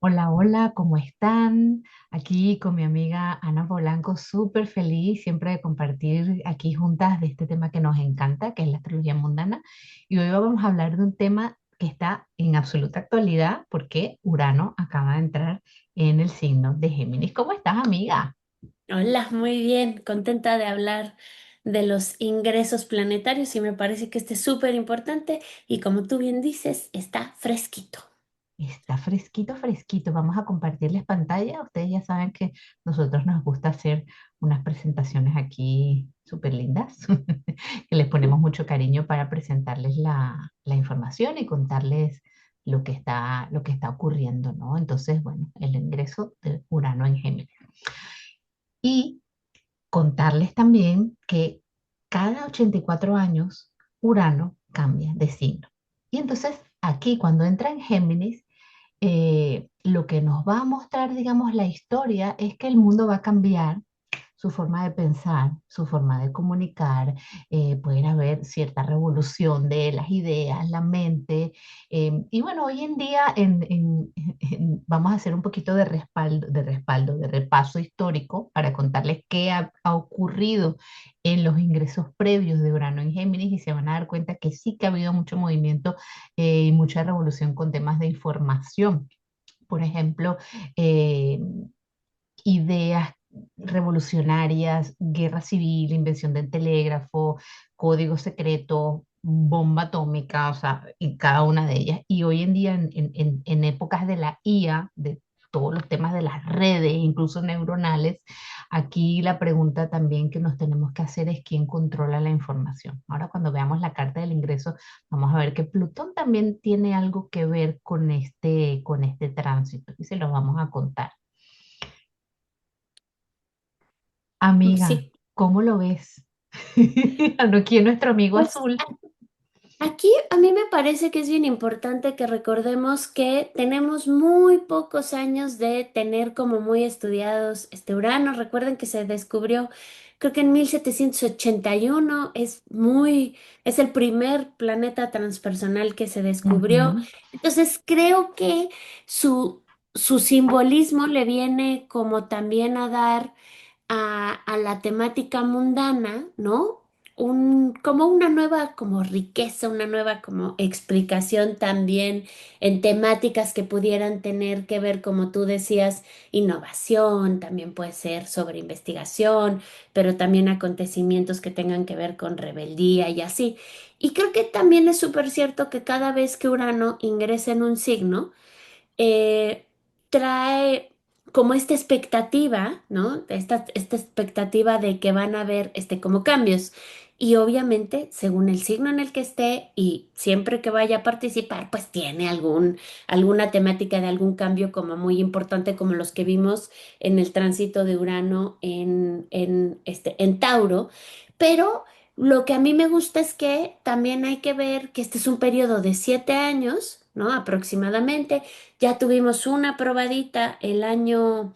Hola, hola, ¿cómo están? Aquí con mi amiga Ana Polanco, súper feliz siempre de compartir aquí juntas de este tema que nos encanta, que es la astrología mundana. Y hoy vamos a hablar de un tema que está en absoluta actualidad porque Urano acaba de entrar en el signo de Géminis. ¿Cómo estás, amiga? Hola, muy bien, contenta de hablar de los ingresos planetarios y me parece que este es súper importante y como tú bien dices, está fresquito. Está fresquito, fresquito. Vamos a compartirles pantalla. Ustedes ya saben que nosotros nos gusta hacer unas presentaciones aquí súper lindas, que les ponemos mucho cariño para presentarles la información y contarles lo que está ocurriendo, ¿no? Entonces, bueno, el ingreso de Urano en Géminis. Y contarles también que cada 84 años Urano cambia de signo. Y entonces aquí cuando entra en Géminis, lo que nos va a mostrar, digamos, la historia es que el mundo va a cambiar su forma de pensar, su forma de comunicar, puede haber cierta revolución de las ideas, la mente. Y bueno, hoy en día vamos a hacer un poquito de repaso histórico para contarles qué ha ocurrido en los ingresos previos de Urano en Géminis y se van a dar cuenta que sí que ha habido mucho movimiento y mucha revolución con temas de información. Por ejemplo, eh, ideas revolucionarias, guerra civil, invención del telégrafo, código secreto, bomba atómica, o sea, en cada una de ellas. Y hoy en día, en épocas de la IA, de todos los temas de las redes, incluso neuronales, aquí la pregunta también que nos tenemos que hacer es quién controla la información. Ahora, cuando veamos la carta del ingreso, vamos a ver que Plutón también tiene algo que ver con este tránsito y se los vamos a contar. Amiga, Sí, ¿cómo lo ves? Aquí nuestro amigo pues azul. aquí a mí me parece que es bien importante que recordemos que tenemos muy pocos años de tener como muy estudiados este Urano. Recuerden que se descubrió, creo que en 1781, es el primer planeta transpersonal que se descubrió. Ujú, Entonces creo que su, su simbolismo le viene como también a dar a la temática mundana, ¿no? Como una nueva como riqueza, una nueva como explicación también en temáticas que pudieran tener que ver, como tú decías, innovación, también puede ser sobre investigación, pero también acontecimientos que tengan que ver con rebeldía y así. Y creo que también es súper cierto que cada vez que Urano ingresa en un signo, eh, trae como esta expectativa, ¿no? Esta expectativa de que van a haber como cambios. Y obviamente, según el signo en el que esté y siempre que vaya a participar, pues tiene alguna temática de algún cambio como muy importante, como los que vimos en el tránsito de Urano en Tauro. Pero lo que a mí me gusta es que también hay que ver que este es un periodo de 7 años, ¿no? Aproximadamente. Ya tuvimos una probadita el año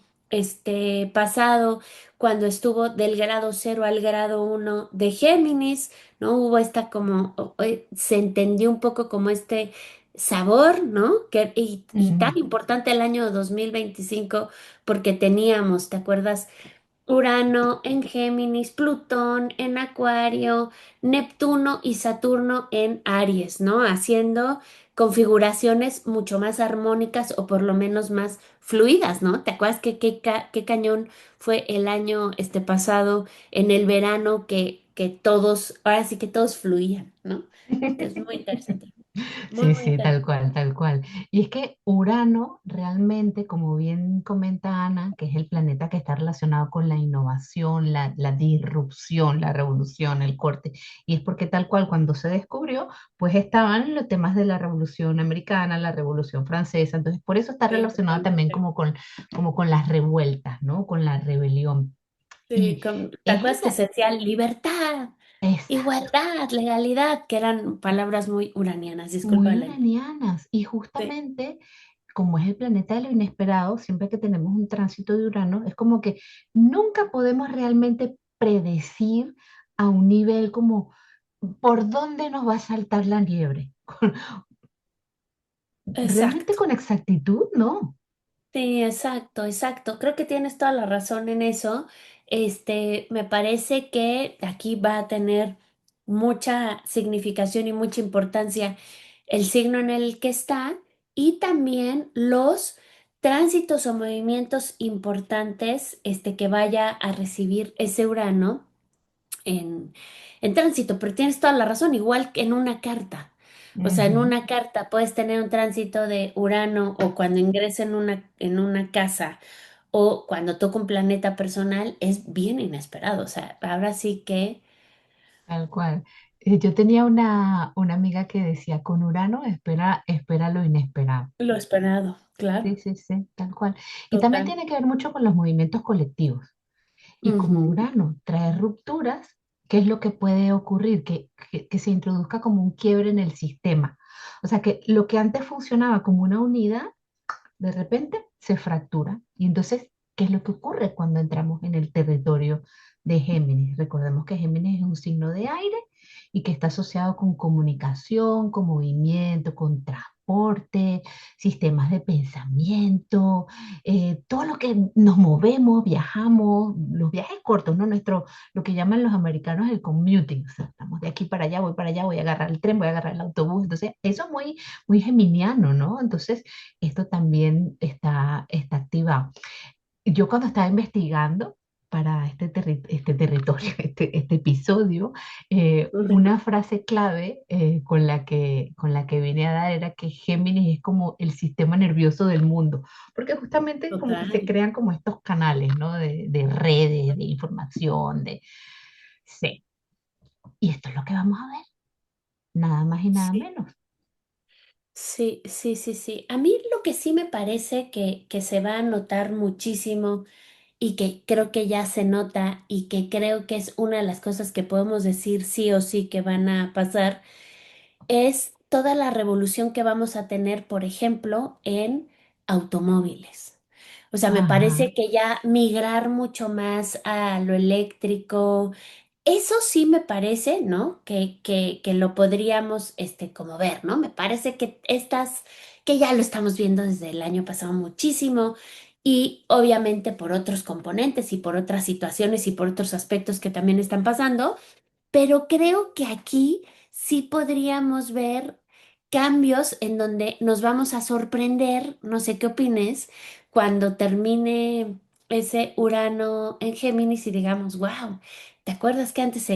pasado cuando estuvo del grado 0 al grado 1 de Géminis, ¿no? Hubo esta como, se entendió un poco como este sabor, ¿no? Y tan ujú, importante el año 2025 porque teníamos, ¿te acuerdas? Urano en Géminis, Plutón en Acuario, Neptuno y Saturno en Aries, ¿no? Haciendo configuraciones mucho más armónicas o por lo menos más fluidas, ¿no? ¿Te acuerdas que qué cañón fue el año pasado en el verano que todos, ahora sí que todos fluían, ¿no? Entonces, muy interesante, muy, Sí, muy sí, interesante. tal cual, tal cual. Y es que Urano realmente, como bien comenta Ana, que es el planeta que está relacionado con la innovación, la disrupción, la revolución, el corte, y es porque tal cual cuando se descubrió, pues estaban los temas de la Revolución Americana, la Revolución Francesa, entonces por eso está Sí, relacionado también totalmente. como con las revueltas, ¿no? Con la rebelión. Sí, Y ¿te es acuerdas que se decía libertad? exacto. Igualdad, legalidad, que eran palabras muy uranianas, disculpa Muy la uranianas. Y Sí, justamente, como es el planeta de lo inesperado, siempre que tenemos un tránsito de Urano, es como que nunca podemos realmente predecir a un nivel como por dónde nos va a saltar la liebre. Realmente exacto. con exactitud, no. Sí, exacto, exacto. Creo que tienes toda la razón en eso. Me parece que aquí va a tener mucha significación y mucha importancia el signo en el que está y también los tránsitos o movimientos importantes, que vaya a recibir ese Urano en, en tránsito, pero tienes toda la razón, igual que en una carta. O sea, en Ujú, una carta puedes tener un tránsito de Urano o cuando ingresa en una casa o cuando toca un planeta personal, es bien inesperado. O sea, ahora sí que tal cual. Yo tenía una amiga que decía, con Urano espera, espera lo inesperado. lo esperado, Sí, claro, sí, sí, tal cual. Y también total. tiene que ver mucho con los movimientos colectivos. Y como Ujú, Urano trae rupturas, ¿qué es lo que puede ocurrir? Que se introduzca como un quiebre en el sistema. O sea, que lo que antes funcionaba como una unidad, de repente se fractura. Y entonces, ¿qué es lo que ocurre cuando entramos en el territorio de Géminis? Recordemos que Géminis es un signo de aire y que está asociado con comunicación, con movimiento, con transporte, sistemas de pensamiento, todo lo que nos movemos, viajamos, los viajes cortos, ¿no? Lo que llaman los americanos el commuting, o sea, estamos de aquí para allá, voy a agarrar el tren, voy a agarrar el autobús, entonces eso es muy, muy geminiano, ¿no? Entonces, esto también está activado. Yo cuando estaba investigando para este territorio, este episodio, ujú, una frase clave con la que vine a dar era que Géminis es como el sistema nervioso del mundo, porque justamente como que se total. crean como estos canales, ¿no? De redes, de información, de... Sí, y esto es lo que vamos a ver, nada más y nada Sí. menos. Sí, sí, sí, sí. A mí lo que sí me parece que se va a notar muchísimo y que creo que ya se nota y que creo que es una de las cosas que podemos decir sí o sí que van a pasar, es toda la revolución que vamos a tener, por ejemplo, en automóviles. O sea, me Ajá, parece que ya migrar mucho más a lo eléctrico, eso sí me parece, ¿no? Que lo podríamos, como ver, ¿no? Me parece que que ya lo estamos viendo desde el año pasado muchísimo y obviamente por otros componentes y por otras situaciones y por otros aspectos que también están pasando. Pero creo que aquí sí podríamos ver cambios en donde nos vamos a sorprender, no sé qué opines, cuando termine ese Urano en Géminis y digamos, wow, ¿te acuerdas que antes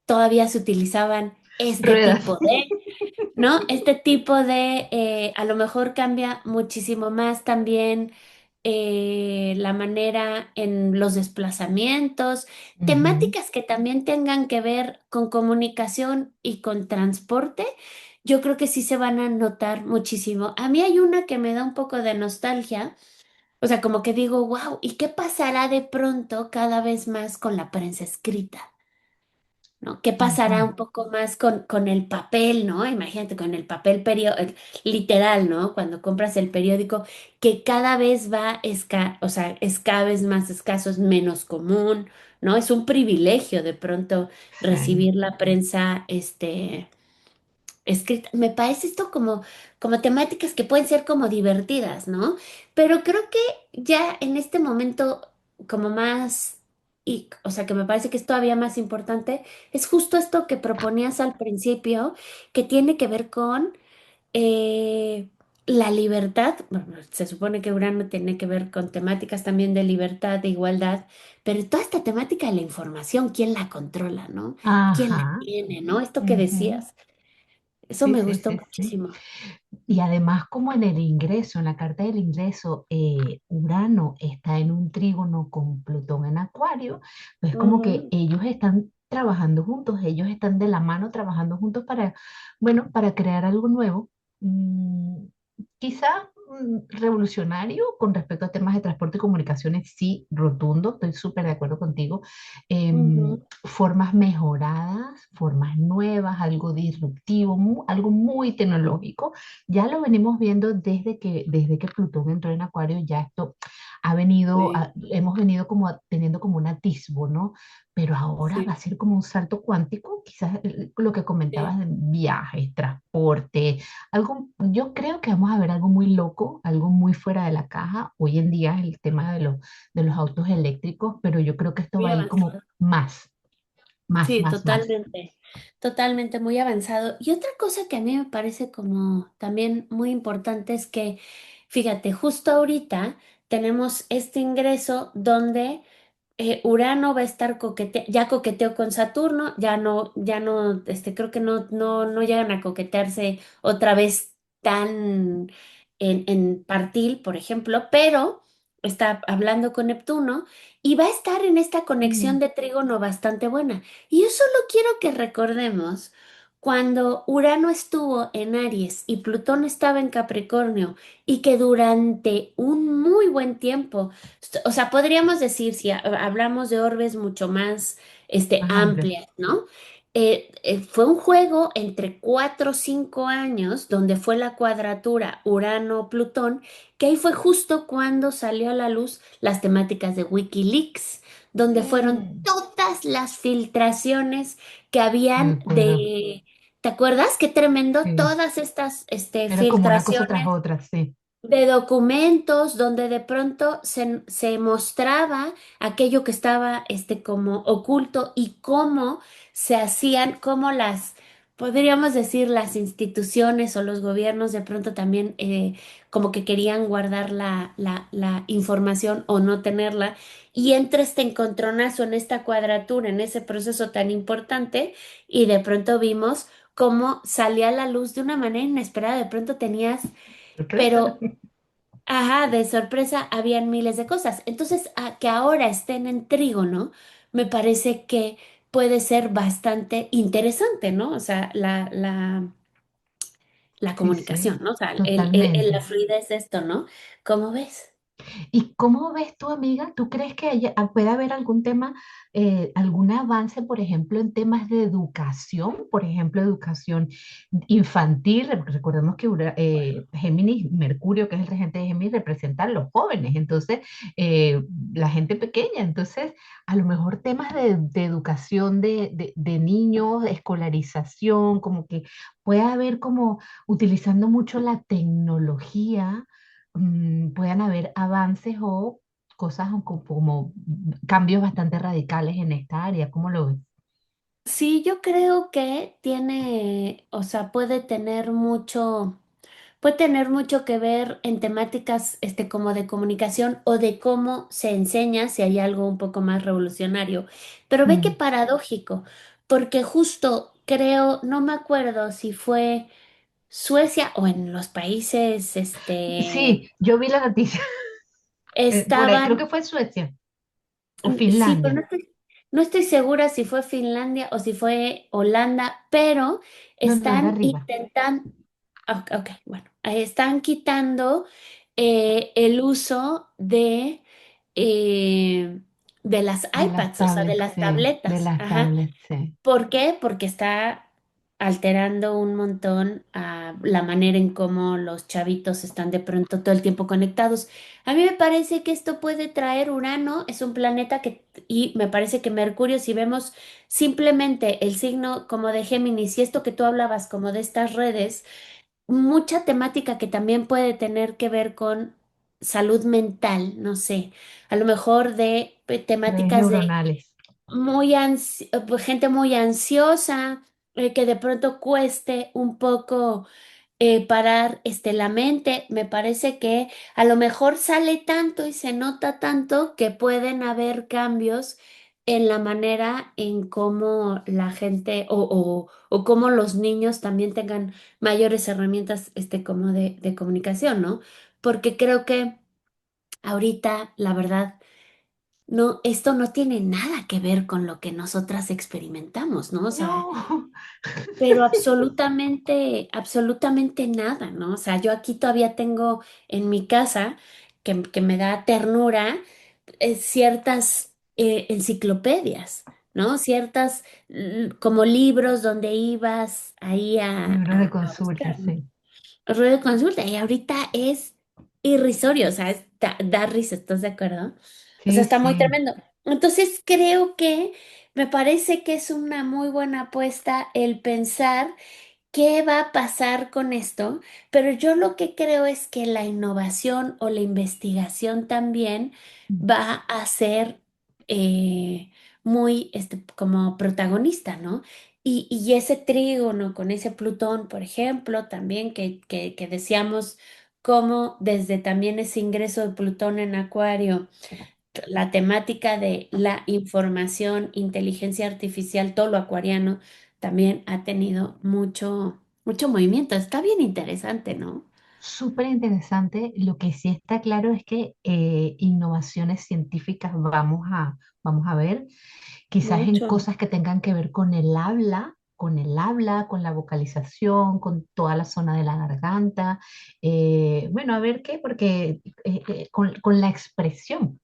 todavía se utilizaban este ruedas. tipo de... ¿no? Este tipo de, a lo mejor cambia muchísimo más también la manera en los desplazamientos, Ujú. temáticas que también tengan que ver con comunicación y con transporte, yo creo que sí se van a notar muchísimo. A mí hay una que me da un poco de nostalgia, o sea, como que digo, wow, ¿y qué pasará de pronto cada vez más con la prensa escrita? ¿No? ¿Qué pasará Ajá, un poco más con el papel, ¿no? Imagínate, con el papel literal, ¿no? Cuando compras el periódico, que cada vez o sea, es cada vez más escaso, es menos común, ¿no? Es un privilegio de pronto sí. recibir la prensa, escrita. Me parece esto como temáticas que pueden ser como divertidas, ¿no? Pero creo que ya en este momento, como más, y, o sea, que me parece que es todavía más importante, es justo esto que proponías al principio, que tiene que ver con eh, la libertad. Bueno, se supone que Urano tiene que ver con temáticas también de libertad, de igualdad, pero toda esta temática de la información, ¿quién la controla, no? ¿Quién la Ajá. tiene, no? Esto que Ujú. decías. Eso Sí, me sí, gustó sí, sí. muchísimo. Y además, como en el ingreso, en la carta del ingreso, Urano está en un trígono con Plutón en Acuario, pues como que Ujú, ellos están trabajando juntos, ellos están de la mano trabajando juntos para, bueno, para crear algo nuevo. Mm, quizá revolucionario con respecto a temas de transporte y comunicaciones, sí, rotundo, estoy súper de acuerdo contigo. ujú, Formas mejoradas, formas nuevas, algo disruptivo, algo muy tecnológico. Ya lo venimos viendo desde que Plutón entró en Acuario, ya esto ha venido, Sí, hemos venido como teniendo como un atisbo, ¿no? Pero ahora va a sí, ser como un salto cuántico, quizás lo que sí. comentabas de viajes, transporte, algo, yo creo que vamos a ver algo muy loco, algo muy fuera de la caja. Hoy en día el tema de los autos eléctricos, pero yo creo que esto Muy va a ir como avanzado. Sí, más. totalmente, totalmente muy avanzado. Y otra cosa que a mí me parece como también muy importante es que, fíjate, justo ahorita tenemos este ingreso donde Urano va a estar ya coqueteó con Saturno, creo que no llegan a coquetearse otra vez tan en partil, por ejemplo, pero está hablando con Neptuno y va a estar en esta conexión Mm, de trígono bastante buena. Y yo solo quiero que recordemos cuando Urano estuvo en Aries y Plutón estaba en Capricornio y que durante un muy buen tiempo, o sea, podríamos decir, si hablamos de orbes mucho más más amplio. amplias, ¿no? Fue un juego entre 4 o 5 años donde fue la cuadratura Urano-Plutón, que ahí fue justo cuando salió a la luz las temáticas de Wikileaks, donde fueron Mm, todas las filtraciones que me habían acuerdo, ¿te acuerdas? Qué tremendo sí. todas estas Era como una cosa tras filtraciones otra, sí. de documentos donde de pronto se mostraba aquello que estaba como oculto y cómo se hacían, cómo podríamos decir, las instituciones o los gobiernos de pronto también como que querían guardar la información o no tenerla. Y entra este encontronazo en esta cuadratura, en ese proceso tan importante, y de pronto vimos cómo salía a la luz de una manera inesperada. De pronto tenías Sorpresa. pero, ajá, de sorpresa habían miles de cosas. Entonces, que ahora estén en trígono, me parece que puede ser bastante interesante, ¿no? O sea, la Sí, sí, comunicación, ¿no? O sea, la totalmente. fluidez de esto, ¿no? ¿Cómo ves? ¿Y cómo ves tú, amiga? ¿Tú crees que puede haber algún tema, algún avance, por ejemplo, en temas de educación? Por ejemplo, educación infantil. Recordemos que Géminis, Mercurio, que es el regente de Géminis, representa a los jóvenes, entonces, la gente pequeña. Entonces, a lo mejor temas de educación de niños, de escolarización, como que puede haber como utilizando mucho la tecnología puedan haber avances o cosas como cambios bastante radicales en esta área. ¿Cómo lo ves? Sí, yo creo que o sea, puede tener mucho que ver en temáticas como de comunicación o de cómo se enseña, si hay algo un poco más revolucionario. Pero ve qué Mm. paradójico, porque justo creo, no me acuerdo si fue Suecia o en los países, Sí, yo vi la noticia por ahí, creo estaban, que fue Suecia o sí, pero Finlandia. no estoy segura si fue Finlandia o si fue Holanda, pero No, no, era están arriba, intentando, ok, ok, bueno, están quitando el uso eh, de las de las iPads, o sea, de tablets, las sí, de tabletas. las Ajá. tablets, sí. ¿Por qué? Porque está alterando un montón a la manera en cómo los chavitos están de pronto todo el tiempo conectados. A mí me parece que esto puede traer Urano, es un planeta y me parece que Mercurio, si vemos simplemente el signo como de Géminis y esto que tú hablabas como de estas redes, mucha temática que también puede tener que ver con salud mental, no sé, a lo mejor de Redes temáticas de neuronales. pues, gente muy ansiosa, que de pronto cueste un poco parar la mente. Me parece que a lo mejor sale tanto y se nota tanto que pueden haber cambios en la manera en cómo la gente o cómo los niños también tengan mayores herramientas como de comunicación, ¿no? Porque creo que ahorita, la verdad, no, esto no tiene nada que ver con lo que nosotras experimentamos, ¿no? O sea, No, pero absolutamente, absolutamente nada, ¿no? O sea, yo aquí todavía tengo en mi casa que me da ternura ciertas enciclopedias, ¿no? Ciertas como libros donde ibas ahí libros de a consulta, buscar, ¿no? sí. Rueda de consulta y ahorita es irrisorio, o sea, da risa, ¿estás de acuerdo? O sea, Sí, está muy sí. tremendo. Entonces, creo que me parece que es una muy buena apuesta el pensar qué va a pasar con esto, pero yo lo que creo es que la innovación o la investigación también va a ser eh, muy como protagonista, ¿no? Y ese trígono con ese Plutón, por ejemplo, también que decíamos cómo desde también ese ingreso de Plutón en Acuario, la temática de la información, inteligencia artificial, todo lo acuariano, también ha tenido mucho movimiento. Está bien interesante, ¿no? Súper interesante. Lo que sí está claro es que innovaciones científicas vamos a ver, quizás en Mucho. cosas que tengan que ver con el habla, con la vocalización, con toda la zona de la garganta. Bueno, a ver qué, porque con la expresión.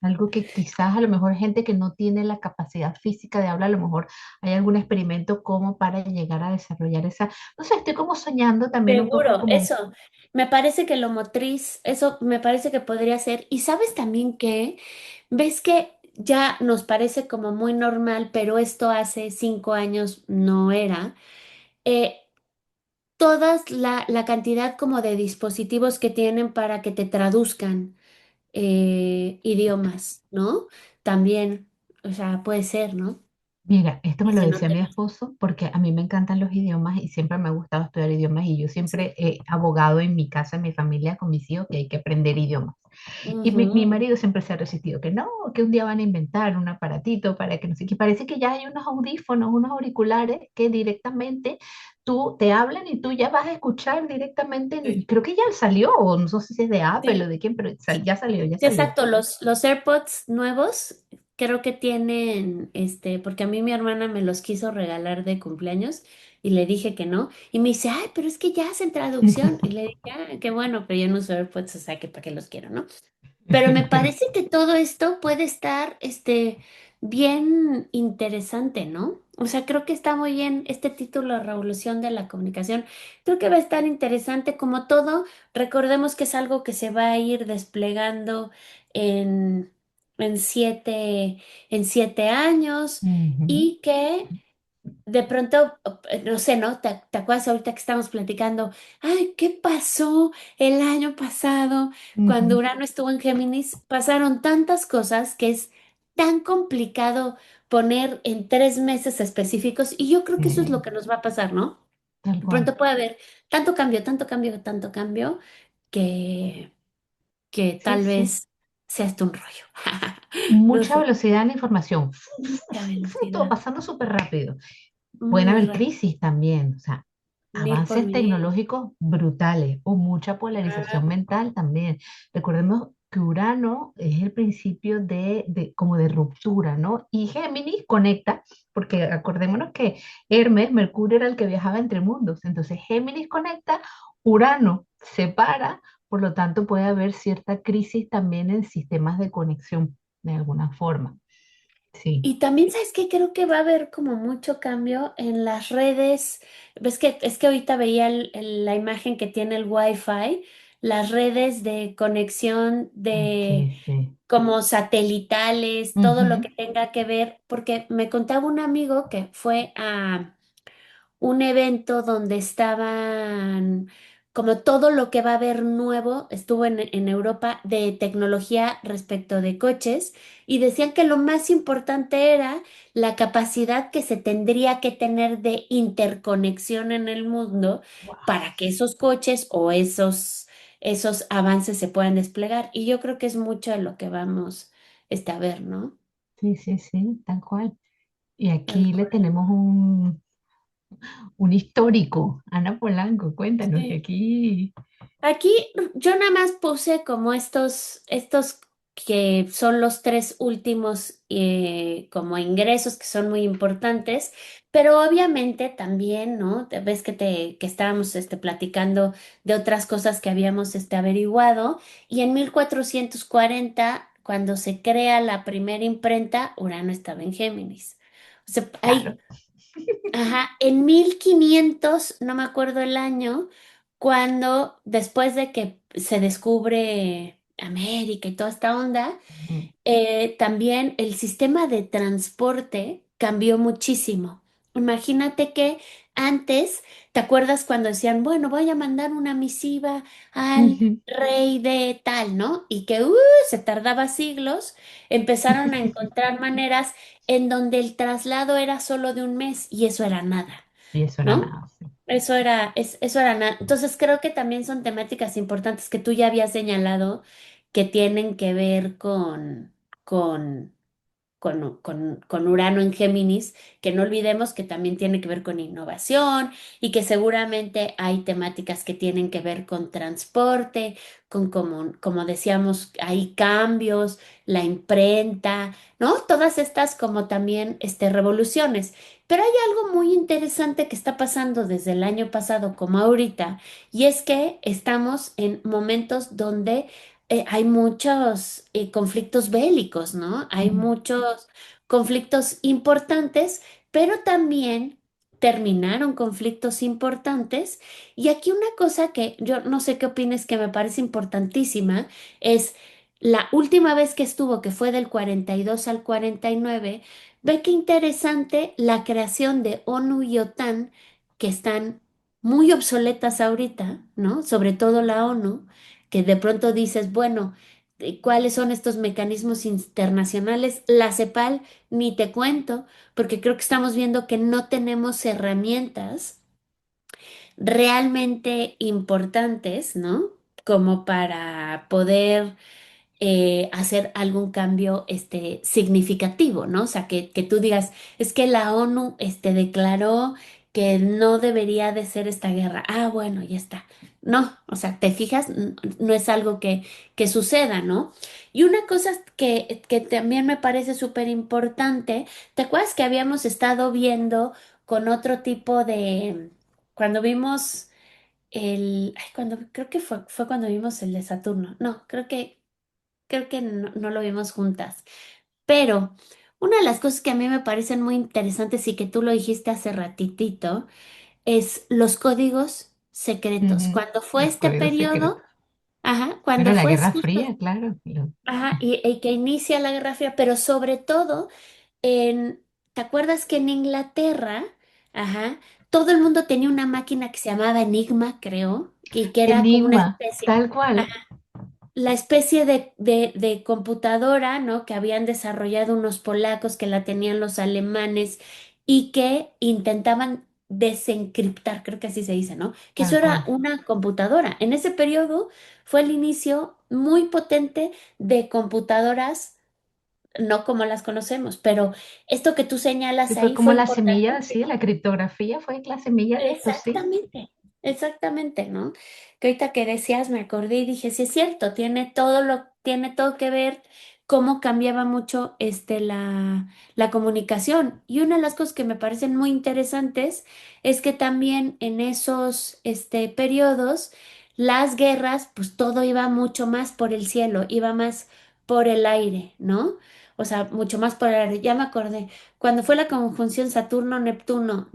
Algo que quizás a lo mejor gente que no tiene la capacidad física de hablar, a lo mejor hay algún experimento como para llegar a desarrollar esa, no sé, estoy como soñando también un poco Seguro, como, eso. Me parece que lo motriz, eso me parece que podría ser. Y sabes también que, ves que ya nos parece como muy normal, pero esto hace 5 años no era. Eh, Todas la cantidad como de dispositivos que tienen para que te traduzcan idiomas, ¿no? También, o sea, puede ser, ¿no? mira, esto me Que lo se decía note mi más. esposo porque a mí me encantan los idiomas y siempre me ha gustado estudiar idiomas y yo siempre he abogado en mi casa, en mi familia, con mis hijos que hay que aprender idiomas. Y mi Ujú. marido siempre se ha resistido, que no, que un día van a inventar un aparatito para que no sé qué. Parece que ya hay unos audífonos, unos auriculares que directamente tú te hablan y tú ya vas a escuchar directamente. Sí. Creo que ya salió, o no sé si es de Apple o Sí. de quién, pero Sí, ya salió, ya sí, salió. exacto, los AirPods nuevos creo que tienen, porque a mí mi hermana me los quiso regalar de cumpleaños y le dije que no, y me dice, ay, pero es que ya hacen traducción, y le dije, ah, qué bueno, pero yo no uso AirPods, o sea, que para qué los quiero, ¿no? Pero me parece que todo esto puede estar, bien interesante, ¿no? O sea, creo que está muy bien este título, Revolución de la Comunicación. Creo que va a estar interesante como todo. Recordemos que es algo que se va a ir desplegando en, en 7 años Ujú, y que de pronto, no sé, ¿no? ¿Te acuerdas ahorita que estamos platicando? Ay, ¿qué pasó el año pasado cuando ujú. Urano estuvo en Géminis? Pasaron tantas cosas que es tan complicado poner en 3 meses específicos y yo creo que eso es lo Sí, que nos va a pasar, ¿no? tal De cual. pronto puede haber tanto cambio que, que Sí, tal sí. vez sea esto un rollo. No Mucha sé, velocidad en la información. mucha Todo velocidad, pasando súper rápido. Pueden muy haber rápido, crisis también, o sea, mil por avances mil. tecnológicos brutales o mucha polarización mental también. Recordemos que Urano es el principio como de ruptura, ¿no? Y Géminis conecta, porque acordémonos que Hermes, Mercurio era el que viajaba entre mundos, entonces Géminis conecta, Urano separa, por lo tanto puede haber cierta crisis también en sistemas de conexión, de alguna forma. Sí, Y también, ¿sabes qué? Creo que va a haber como mucho cambio en las redes. Ves que es que ahorita veía la imagen que tiene el Wi-Fi, las redes de conexión de sí, sí. como satelitales, todo lo que Ujú. tenga que ver, porque me contaba un amigo que fue a un evento donde estaban como todo lo que va a haber nuevo, estuvo en Europa de tecnología respecto de coches y decían que lo más importante era la capacidad que se tendría que tener de interconexión en el mundo para que esos coches o esos avances se puedan desplegar. Y yo creo que es mucho de lo que vamos a ver, ¿no? Sí, sí, sí, tal cual. Y Tal aquí le cual. tenemos un histórico, Ana Polanco, cuéntanos que Sí. aquí, Aquí yo nada más puse como estos que son los tres últimos como ingresos que son muy importantes, pero obviamente también, ¿no? Ves que estábamos platicando de otras cosas que habíamos averiguado y en 1440 cuando se crea la primera imprenta, Urano estaba en Géminis. O sea, claro, ajá, en 1500 no me acuerdo el año cuando después de que se descubre América y toda esta onda, Mm. también el sistema de transporte cambió muchísimo. Imagínate que antes, ¿te acuerdas cuando decían, bueno, voy a mandar una misiva al Ujú. rey de tal, ¿no? Y que se tardaba siglos, empezaron a encontrar maneras en donde el traslado era solo de un mes y eso era nada, Y eso era ¿no? nada, sí. Eso era nada. Entonces creo que también son temáticas importantes que tú ya habías señalado que tienen que ver con con Urano en Géminis, que no olvidemos que también tiene que ver con innovación y que seguramente hay temáticas que tienen que ver con transporte, con como decíamos, hay cambios, la imprenta, ¿no? Todas estas como también revoluciones. Pero hay algo muy interesante que está pasando desde el año pasado como ahorita, y es que estamos en momentos donde hay muchos conflictos bélicos, ¿no? Hay Ujú. muchos conflictos importantes, pero también terminaron conflictos importantes. Y aquí una cosa que yo no sé qué opines, que me parece importantísima, es la última vez que estuvo, que fue del 42 al 49. Ve qué interesante la creación de ONU y OTAN, que están muy obsoletas ahorita, ¿no? Sobre todo la ONU, que de pronto dices, bueno, ¿cuáles son estos mecanismos internacionales? La CEPAL, ni te cuento, porque creo que estamos viendo que no tenemos herramientas realmente importantes, ¿no? Como para poder hacer algún cambio significativo, ¿no? O sea, que tú digas, es que la ONU declaró que no debería de ser esta guerra. Ah, bueno, ya está. No, o sea, te fijas, no es algo que suceda, ¿no? Y una cosa que también me parece súper importante, ¿te acuerdas que habíamos estado viendo con otro tipo de, cuando vimos ay, creo que fue cuando vimos el de Saturno. No, creo que no lo vimos juntas. Pero una de las cosas que a mí me parecen muy interesantes y que tú lo dijiste hace ratitito es los códigos secretos. Ujú. Cuando fue Los este códigos periodo, secretos. ajá, Bueno, cuando la fue Guerra justo, Fría, claro. ajá, y que inicia la Guerra Fría, pero sobre todo ¿te acuerdas que en Inglaterra, ajá, todo el mundo tenía una máquina que se llamaba Enigma, creo, y que era como una Enigma, especie. tal cual. La especie de computadora, ¿no? Que habían desarrollado unos polacos, que la tenían los alemanes y que intentaban desencriptar, creo que así se dice, ¿no? Que eso Tal era cual. una computadora. En ese periodo fue el inicio muy potente de computadoras, no como las conocemos, pero esto que tú Sí, señalas fue ahí como fue la semilla, importantísimo. sí, la criptografía fue la semilla de esto, sí. Exactamente, exactamente, ¿no? Que ahorita que decías me acordé y dije, sí es cierto, tiene todo que ver cómo cambiaba mucho la comunicación. Y una de las cosas que me parecen muy interesantes es que también en esos periodos, las guerras, pues todo iba mucho más por el cielo, iba más por el aire, ¿no? O sea, mucho más por el aire. Ya me acordé. Cuando fue la conjunción Saturno-Neptuno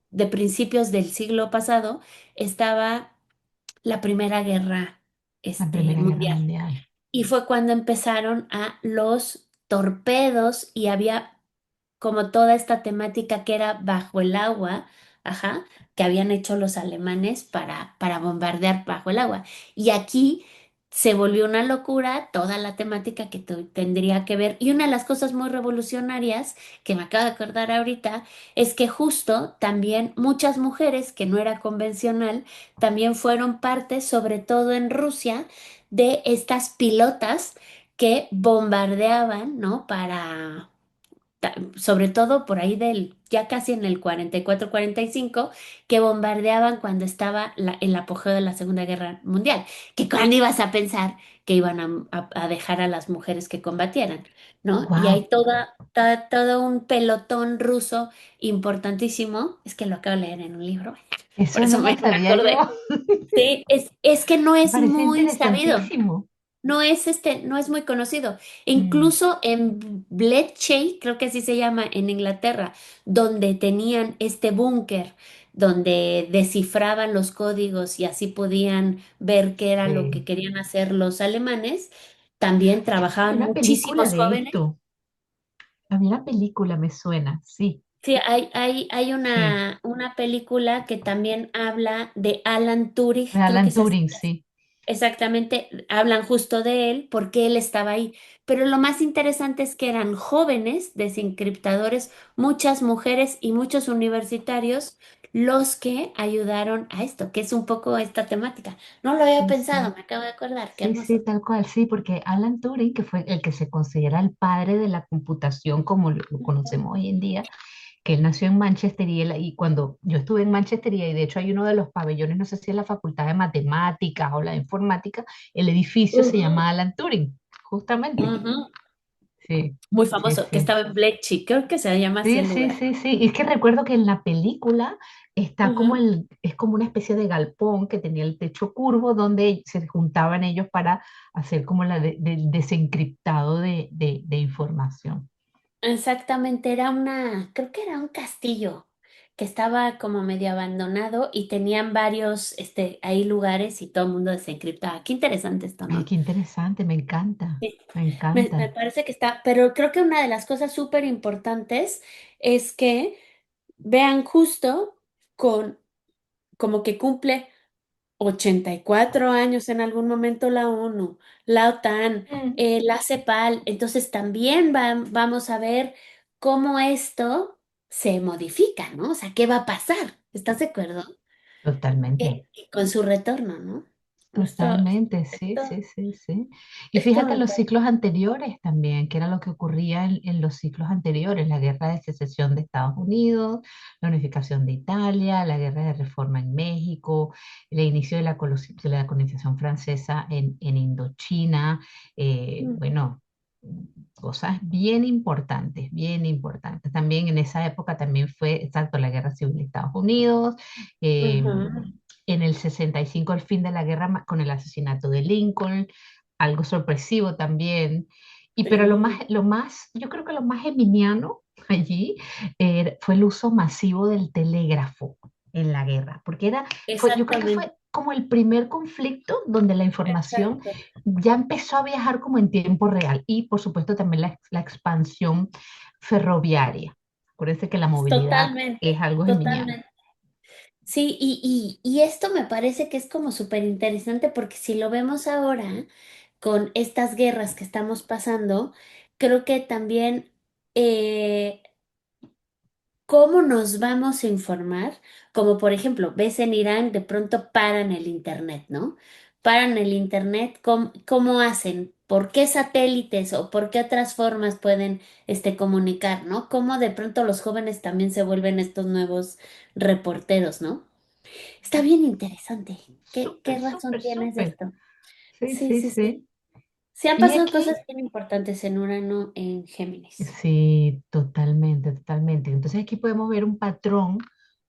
de principios del siglo pasado, estaba la Primera Guerra La Primera Guerra Mundial. Mundial. Y fue cuando empezaron a los torpedos y había como toda esta temática que era bajo el agua, ajá, que habían hecho los alemanes para bombardear bajo el agua. Y aquí se volvió una locura toda la temática que tendría que ver. Y una de las cosas muy revolucionarias que me acabo de acordar ahorita es que justo también muchas mujeres, que no era convencional, también fueron parte, sobre todo en Rusia, de estas pilotas que bombardeaban, ¿no? Sobre todo por ahí ya casi en el 44-45, que bombardeaban cuando estaba el apogeo de la Segunda Guerra Mundial, que cuando ibas a pensar que iban a dejar a las mujeres que combatieran, ¿no? Y hay Wow, todo un pelotón ruso importantísimo, es que lo acabo de leer en un libro, por eso no eso lo me sabía yo. acordé. Sí, es que no Me es parece muy sabido. interesantísimo. No es muy conocido. E Mm. incluso en Bletchley, creo que así se llama en Inglaterra, donde tenían este búnker donde descifraban los códigos y así podían ver qué era lo que Sí. querían hacer los alemanes. También Ay, creo que había trabajaban una película muchísimos de jóvenes. esto. Había una película, me suena. Sí, Sí, hay sí. una película que también habla de Alan Turing, De creo que Alan es así. Turing, sí. Exactamente, hablan justo de él porque él estaba ahí. Pero lo más interesante es que eran jóvenes desencriptadores, muchas mujeres y muchos universitarios los que ayudaron a esto, que es un poco esta temática. No lo había Sí, pensado, sí. me acabo de acordar, qué Sí, sí, hermoso. tal cual, sí, porque Alan Turing, que fue el que se considera el padre de la computación como lo conocemos hoy en día, que él nació en Manchester y cuando yo estuve en Manchester y de hecho hay uno de los pabellones, no sé si es la Facultad de Matemáticas o la de Informática, el edificio se Ujú, llama Alan Turing, justamente. ujú. Sí, Muy sí, famoso, que sí. estaba en Bletchley, creo que se llama así Sí, el sí, lugar. sí, sí. Y es que recuerdo que en la película está como Ujú. es como una especie de galpón que tenía el techo curvo donde se juntaban ellos para hacer como del desencriptado de información. Exactamente, creo que era un castillo que estaba como medio abandonado y tenían varios, ahí lugares y todo el mundo desencriptaba. Qué interesante esto, Ay, ¿no? qué interesante, me encanta, Sí. me Me encanta. parece que está, pero creo que una de las cosas súper importantes es que vean justo con, como que cumple 84 años en algún momento la ONU, la OTAN, Mm. la CEPAL. Entonces también vamos a ver cómo esto se modifica, ¿no? O sea, ¿qué va a pasar? ¿Estás de acuerdo? Totalmente. Que con su retorno, ¿no? Totalmente, sí, Esto, sí, sí, sí. Y esto fíjate me los parece. ciclos anteriores también, que era lo que ocurría en los ciclos anteriores, la guerra de secesión de Estados Unidos, la unificación de Italia, la guerra de reforma en México, el inicio de de la colonización francesa en Indochina, bueno, cosas bien importantes, bien importantes. También en esa época también fue, exacto, la guerra civil de Estados Unidos. Ujú, En el 65 el fin de la guerra con el asesinato de Lincoln, algo sorpresivo también. Pero sí, yo creo que lo más geminiano allí fue el uso masivo del telégrafo en la guerra, porque yo creo que exactamente, fue como el primer conflicto donde la información exacto. ya empezó a viajar como en tiempo real y por supuesto también la expansión ferroviaria. Acuérdense que la movilidad es Totalmente, algo geminiano. totalmente. Sí, y esto me parece que es como súper interesante porque si lo vemos ahora con estas guerras que estamos pasando, creo que también eh, cómo nos vamos a informar, como por ejemplo, ves en Irán, de pronto paran el internet, ¿no? Paran el internet, ¿cómo hacen? ¿Por qué satélites o por qué otras formas pueden comunicar, ¿no? Cómo de pronto los jóvenes también se vuelven estos nuevos reporteros, ¿no? Está bien interesante. ¿Qué Súper, razón súper, tienes de súper. esto? Sí, Sí, sí, sí, sí. sí. Sí han Y pasado cosas aquí, bien importantes en Urano, en Géminis. sí, totalmente, totalmente. Entonces aquí podemos ver un patrón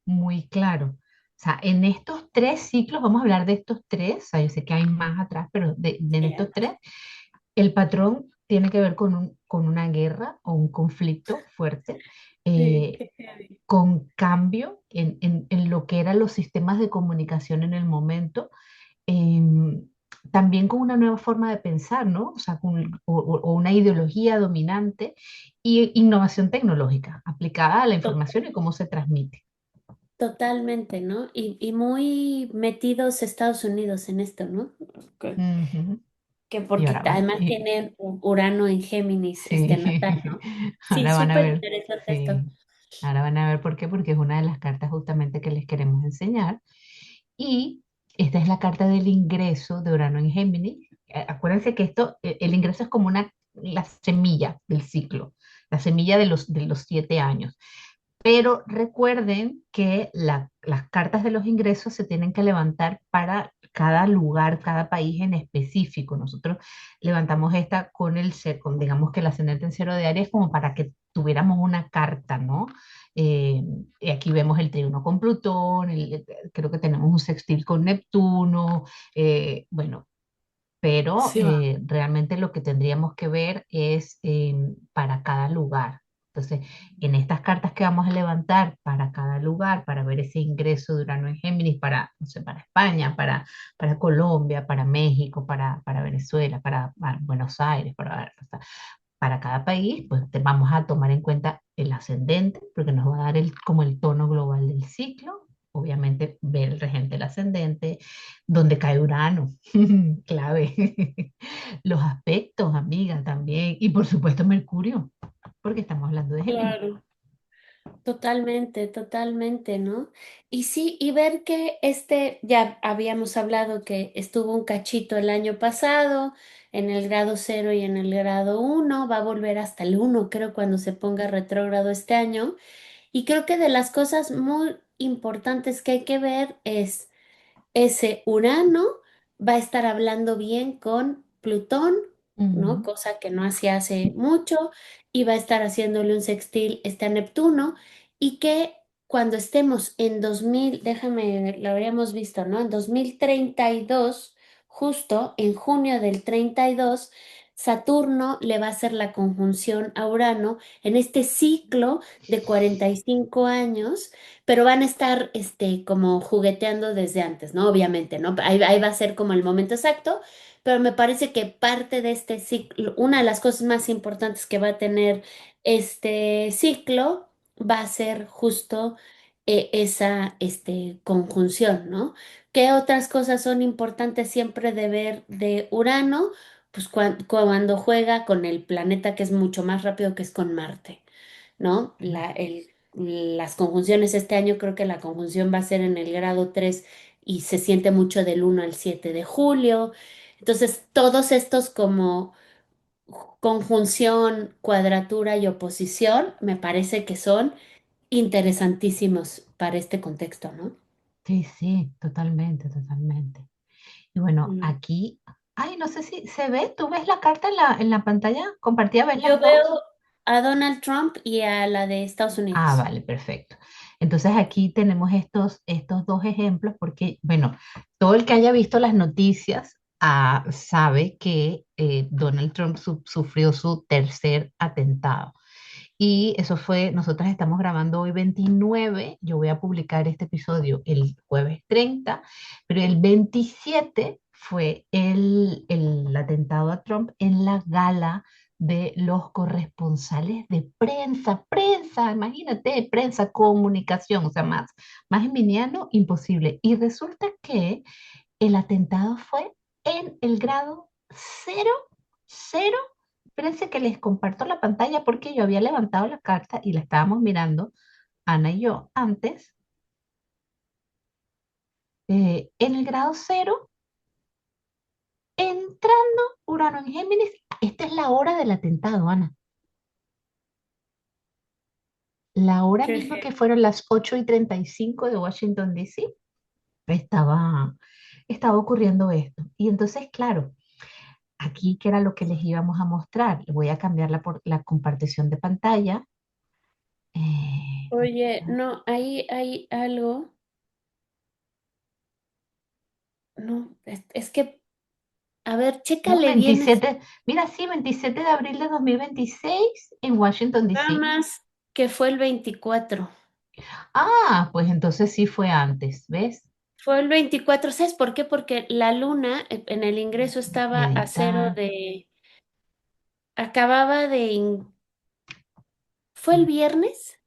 muy claro. O sea, en estos tres ciclos, vamos a hablar de estos tres, o sea, yo sé que hay más atrás, pero en Sí, estos tres, el patrón tiene que ver con una guerra o un conflicto fuerte, sí, eh, qué heavy. con cambio en lo que eran los sistemas de comunicación en el momento, em, también con una nueva forma de pensar, ¿no? O sea, o una ideología dominante y innovación tecnológica aplicada a la información y cómo se transmite. Totalmente, ¿no? Y muy metidos Estados Unidos en esto, ¿no? Que, Ujú. que Y porque ahora van, además tienen Urano en Géminis, sí, natal, ¿no? Sí, ahora van a súper ver, interesante esto. sí, ahora van a ver por qué, porque es una de las cartas justamente que les queremos enseñar. Y esta es la carta del ingreso de Urano en Géminis. Acuérdense que el ingreso es como la semilla del ciclo, la semilla de los 7 años. Pero recuerden que las cartas de los ingresos se tienen que levantar para cada lugar, cada país en específico. Nosotros levantamos esta digamos que el ascendente en cero de Aries como para que tuviéramos una carta, ¿no? Y aquí vemos el trigono con Plutón, creo que tenemos un sextil con Neptuno, bueno, pero Sí, va. realmente lo que tendríamos que ver es para cada lugar. Entonces, en estas cartas que vamos a levantar para cada lugar, para ver ese ingreso de Urano en Géminis, para, no sé, para España, para Colombia, para México, para Venezuela, para Buenos Aires, para cada país, pues vamos a tomar en cuenta el ascendente, porque nos va a dar como el tono global del ciclo. Obviamente, ver el regente del ascendente, donde cae Urano, clave. Los aspectos, amiga, también. Y por supuesto, Mercurio, porque estamos hablando de Géminis. Claro. Totalmente, totalmente, ¿no? Y sí, y ver que ya habíamos hablado que estuvo un cachito el año pasado en el grado 0 y en el grado 1, va a volver hasta el 1, creo, cuando se ponga retrógrado este año. Y creo que de las cosas muy importantes que hay que ver es ese Urano va a estar hablando bien con Plutón, ¿no? Ujú. Cosa que no hacía hace mucho, y va a estar haciéndole un sextil a Neptuno, y que cuando estemos en 2000, déjame, lo habríamos visto, ¿no? En 2032, justo en junio del 32, Saturno le va a hacer la conjunción a Urano en este ciclo de 45 años, pero van a estar como jugueteando desde antes, ¿no? Obviamente, ¿no? Ahí va a ser como el momento exacto, pero me parece que parte de este ciclo, una de las cosas más importantes que va a tener este ciclo va a ser justo esa conjunción, ¿no? ¿Qué otras cosas son importantes siempre de ver de Urano? Pues cuando juega con el planeta que es mucho más rápido, que es con Marte, ¿no? Las conjunciones este año, creo que la conjunción va a ser en el grado 3 y se siente mucho del 1 al 7 de julio. Entonces, todos estos como conjunción, cuadratura y oposición me parece que son interesantísimos para este contexto, ¿no? Sí, sí, totalmente, totalmente. Y bueno, Mm. aquí, ay, no sé si se ve, ¿tú ves la carta en la pantalla compartida? ¿Ves Yo las veo dos? a Donald Trump y a la de Estados Ah, Unidos. vale, perfecto. Entonces aquí tenemos estos dos ejemplos porque, bueno, todo el que haya visto las noticias sabe que Donald Trump sufrió su tercer atentado. Y eso fue, nosotros estamos grabando hoy 29, yo voy a publicar este episodio el jueves 30, pero el 27 fue el atentado a Trump en la gala de los corresponsales de prensa, imagínate, prensa, comunicación, o sea, más emiliano, imposible. Y resulta que el atentado fue en el grado cero, cero. Espérense que les comparto la pantalla porque yo había levantado la carta y la estábamos mirando, Ana y yo, antes. En el grado cero, entrando Urano en Géminis. Esta es la hora del atentado, Ana. La hora Qué misma que heavy. fueron las 8:35 de Washington, D.C., estaba, estaba ocurriendo esto. Y entonces, claro, aquí, ¿qué era lo que les íbamos a mostrar? Voy a cambiarla por la compartición de pantalla. Aquí Oye, está. no, ahí hay algo. No, es que, a ver, No, chécale bien. 27, mira, sí, 27 de abril de 2026 en Washington, Nada D.C. más que fue el 24. Ah, pues entonces sí fue antes, ¿ves? Fue el 24. ¿Sabes por qué? Porque la luna en el ingreso estaba a cero Editar. de... Acababa de... ¿Fue el viernes?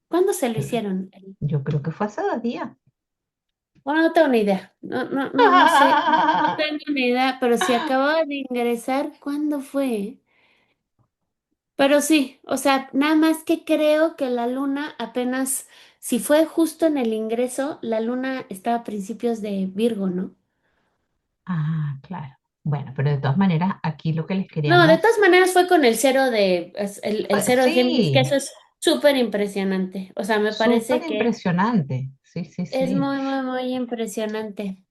¿Cuándo se lo Yo, hicieron? yo creo que fue hace 2 días. Bueno, no tengo ni idea. No, no, no, no sé. No tengo ni idea, pero si acababa de ingresar, ¿cuándo fue? Pero sí, o sea, nada más que creo que la luna apenas, si fue justo en el ingreso, la luna estaba a principios de Virgo, ¿no? Ah, claro. Bueno, pero de todas maneras, aquí lo que les No, de todas queríamos, maneras fue con el cero el cero de Géminis, que sí, eso es súper impresionante. O sea, me súper parece que impresionante. Sí, sí, es sí. muy, muy, muy impresionante.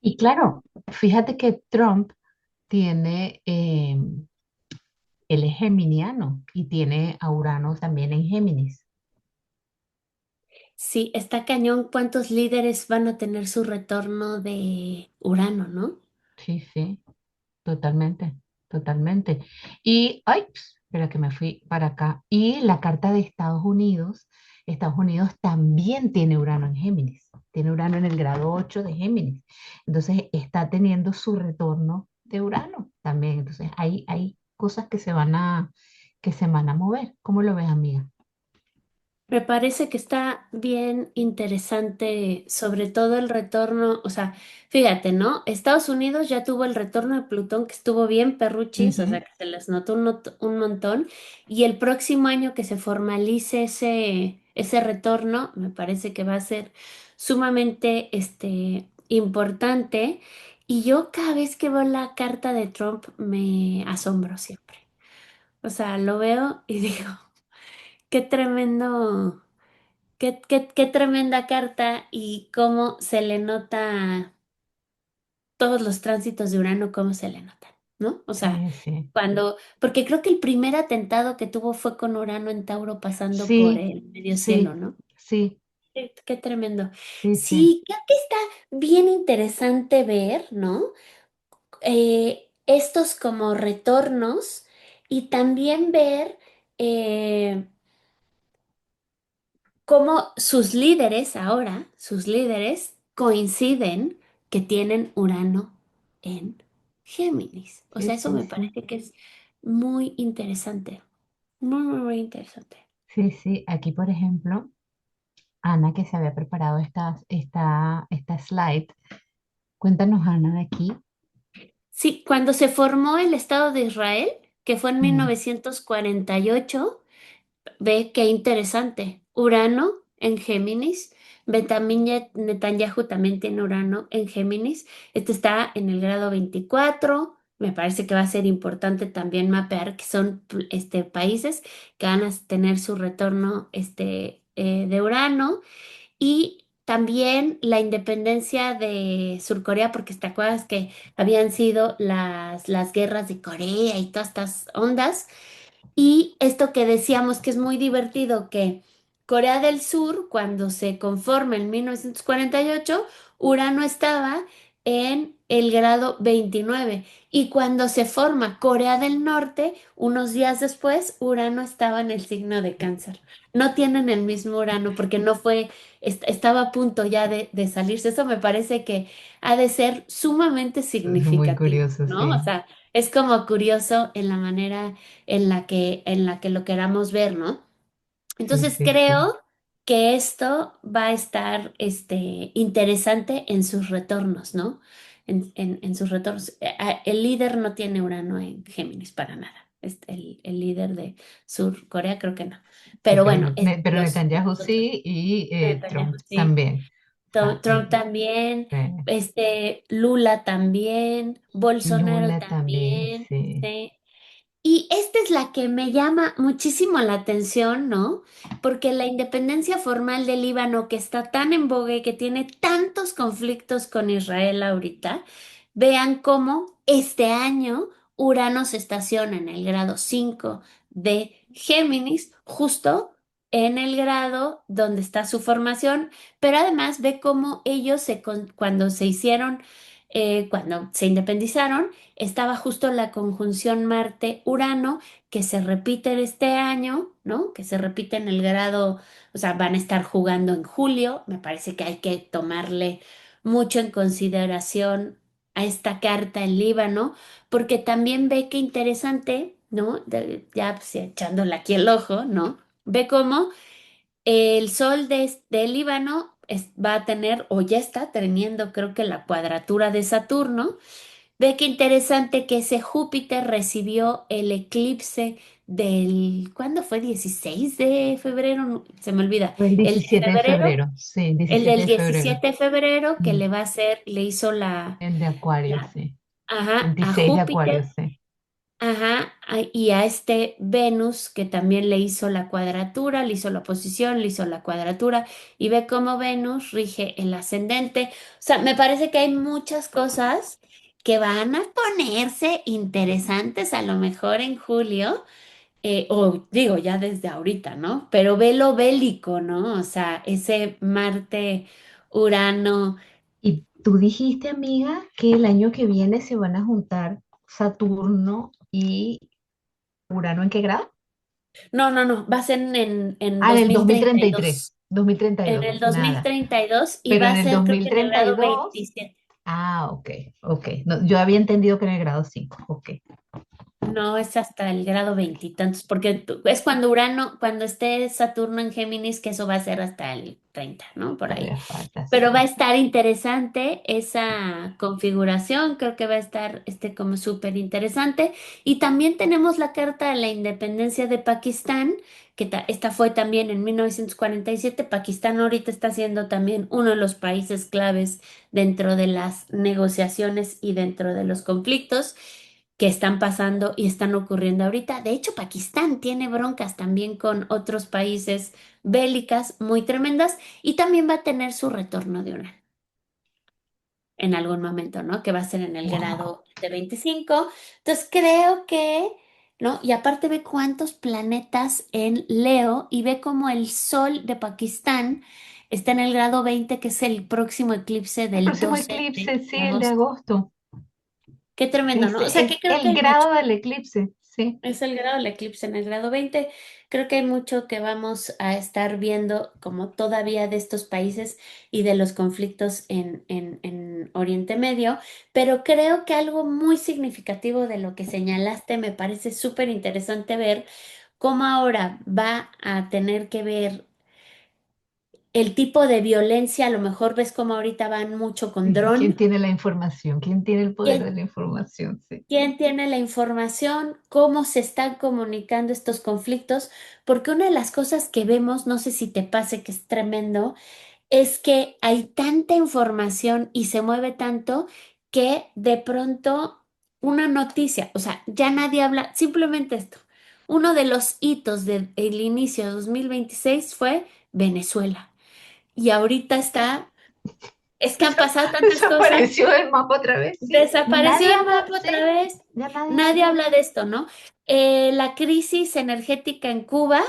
Y claro, fíjate que Trump tiene, él es geminiano y tiene a Urano también en Géminis. Sí, está cañón cuántos líderes van a tener su retorno de Urano, ¿no? Sí, sí, totalmente. totalmente. Y, ay, espera que me fui para acá. Y la carta de Estados Unidos también tiene Urano en Géminis, tiene Urano en el grado 8 de Géminis. Entonces está teniendo su retorno de Urano también. Entonces hay cosas que se van a mover. ¿Cómo lo ves, amiga? Me parece que está bien interesante, sobre todo el retorno, o sea, fíjate, ¿no? Estados Unidos ya tuvo el retorno de Plutón que estuvo bien perruchis, o sea, Ujú. que se les notó un montón, y el próximo año que se formalice ese retorno, me parece que va a ser sumamente, importante, y yo cada vez que veo la carta de Trump me asombro siempre. O sea, lo veo y digo, qué tremendo. Qué tremenda carta y cómo se le nota todos los tránsitos de Urano, cómo se le notan, ¿no? O sea, Sí, sí. porque creo que el primer atentado que tuvo fue con Urano en Tauro pasando por Sí, el medio cielo, sí, ¿no? sí, Qué tremendo. sí, sí, Sí, creo que está bien interesante ver, ¿no? Estos como retornos y también ver cómo sus líderes ahora, sus líderes coinciden que tienen Urano en Géminis. O sí, sea, eso sí, me sí. parece que es muy interesante, muy interesante. Sí, sí. Aquí, por ejemplo, Ana, que se había preparado esta slide. Cuéntanos, Ana, de aquí. Sí, cuando se formó el Estado de Israel, que fue en Mm, 1948. Ve qué interesante. Urano en Géminis. Benjamín Netanyahu también tiene Urano en Géminis. Este está en el grado 24. Me parece que va a ser importante también mapear que son países que van a tener su retorno de Urano. Y también la independencia de Surcorea, porque te acuerdas que habían sido las guerras de Corea y todas estas ondas. Y esto que decíamos que es muy divertido, que Corea del Sur, cuando se conforma en 1948, Urano estaba en el grado 29. Y cuando se forma Corea del Norte, unos días después, Urano estaba en el signo de Cáncer. No tienen el mismo Urano porque no fue, estaba a punto ya de salirse. Eso me parece que ha de ser sumamente muy significativo, curioso, ¿no? O sí. sea, es como curioso en la manera en la que lo queramos ver, ¿no? Sí, Entonces sí, sí. creo que esto va a estar interesante en sus retornos, ¿no? En sus retornos. El líder no tiene Urano en Géminis para nada. El líder de Sur Corea creo que no. Sí, Pero bueno, pero Netanyahu los otros. sí y Netanyahu, Trump sí. también. Trump también, Sí. Lula también, Bolsonaro Lula también, también, sí. sí. Y esta es la que me llama muchísimo la atención, ¿no? Porque la independencia formal del Líbano, que está tan en boga y que tiene tantos conflictos con Israel ahorita, vean cómo este año Urano se estaciona en el grado 5 de Géminis, justo en el grado donde está su formación, pero además ve cómo ellos cuando se hicieron, cuando se independizaron, estaba justo la conjunción Marte-Urano que se repite en este año, ¿no? Que se repite en el grado, o sea, van a estar jugando en julio. Me parece que hay que tomarle mucho en consideración a esta carta en Líbano, porque también ve que interesante, ¿no? Ya pues, echándole aquí el ojo, ¿no? Ve cómo el Sol de Líbano va a tener, o ya está teniendo, creo que la cuadratura de Saturno. Ve qué interesante que ese Júpiter recibió el eclipse ¿cuándo fue? 16 de febrero, se me olvida. Fue el El de 17 de febrero, febrero, sí, el 17 del de febrero. 17 de febrero que Mm, le va a hacer, le hizo el de Acuario, la, sí. ajá, a 26 de Acuario, Júpiter. sí. Ajá, y a este Venus que también le hizo la cuadratura, le hizo la oposición, le hizo la cuadratura, y ve cómo Venus rige el ascendente. O sea, me parece que hay muchas cosas que van a ponerse interesantes a lo mejor en julio, o digo ya desde ahorita, ¿no? Pero ve lo bélico, ¿no? O sea, ese Marte, Urano. Y tú dijiste, amiga, que el año que viene se van a juntar Saturno. ¿Y Urano en qué grado? No, no, no, va a ser en Ah, en dos el mil treinta y 2033, dos. En 2032, el dos mil nada. treinta y dos y Pero va en a el ser dos creo mil que en el treinta y grado dos 27. ok, ok. No, yo había entendido que en el grado 5, ok. No, es hasta el grado veintitantos, porque es cuando Urano, cuando esté Saturno en Géminis, que eso va a ser hasta el 30, ¿no? Por ahí. Todavía falta, Pero va a sí. estar interesante esa configuración, creo que va a estar como súper interesante. Y también tenemos la Carta de la Independencia de Pakistán, que esta fue también en 1947. Pakistán ahorita está siendo también uno de los países claves dentro de las negociaciones y dentro de los conflictos que están pasando y están ocurriendo ahorita. De hecho, Pakistán tiene broncas también con otros países bélicas muy tremendas y también va a tener su retorno de Urano en algún momento, ¿no? Que va a ser en el Wow. grado de 25. Entonces, creo que, ¿no? Y aparte ve cuántos planetas en Leo y ve cómo el Sol de Pakistán está en el grado 20, que es el próximo eclipse El del próximo 12 eclipse, sí, de el de agosto. agosto. Qué tremendo, ¿no? O sea, Es que creo que el hay mucho. grado del eclipse, sí. Es el grado del eclipse en el grado 20. Creo que hay mucho que vamos a estar viendo como todavía de estos países y de los conflictos en Oriente Medio, pero creo que algo muy significativo de lo que señalaste me parece súper interesante ver cómo ahora va a tener que ver el tipo de violencia. A lo mejor ves cómo ahorita van mucho con ¿Quién dron. tiene la información? ¿Quién tiene el poder de la información? Sí. ¿Quién tiene la información? ¿Cómo se están comunicando estos conflictos? Porque una de las cosas que vemos, no sé si te pase, que es tremendo, es que hay tanta información y se mueve tanto que de pronto una noticia, o sea, ya nadie habla, simplemente esto. Uno de los hitos del inicio de 2026 fue Venezuela. Y ahorita es que han pasado tantas cosas. Desapareció del mapa otra vez, sí. Y Desapareció nadie el habla, mapa otra sí. vez. Ya nadie Nadie habla. habla de esto, ¿no? La crisis energética en Cuba,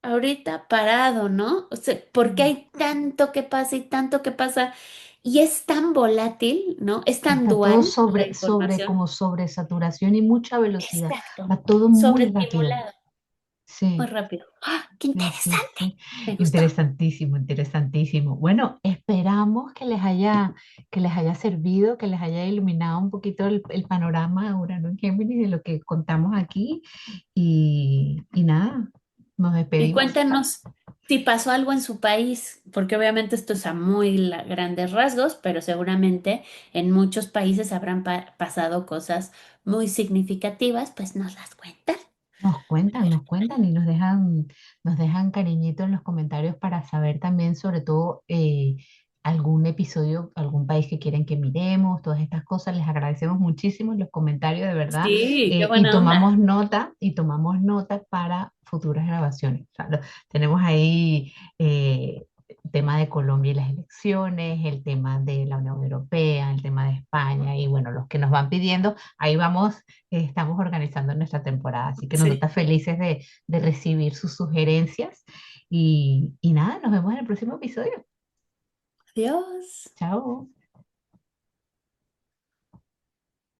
ahorita parado, ¿no? O sea, porque Mm. hay tanto que pasa y tanto que pasa y es tan volátil, ¿no? Es tan Está todo dual la información. como sobresaturación y mucha velocidad. Exacto. Va todo muy rápido. Sobreestimulado, muy Sí. rápido. ¡Ah! ¡Qué Sí, sí, interesante! sí. Me gustó. Interesantísimo, interesantísimo. Bueno, esperamos que les haya servido, que les haya iluminado un poquito el panorama de Urano en Géminis de lo que contamos aquí. Y nada, nos Y despedimos. cuéntanos si pasó algo en su país, porque obviamente esto es a muy grandes rasgos, pero seguramente en muchos países habrán pasado cosas muy significativas, pues nos las cuentan. Nos cuentan y nos dejan cariñito en los comentarios para saber también, sobre todo, algún episodio, algún país que quieren que miremos, todas estas cosas. Les agradecemos muchísimo los comentarios, de verdad, Sí, qué y buena onda. tomamos nota para futuras grabaciones. O sea, tenemos ahí el tema de Colombia y las elecciones, el tema de la Unión Europea, el tema de España, y bueno, los que nos van pidiendo, ahí vamos estamos organizando nuestra temporada. Así que Sí. nosotras felices de recibir sus sugerencias y nada, nos vemos en el próximo episodio. Adiós. Chao.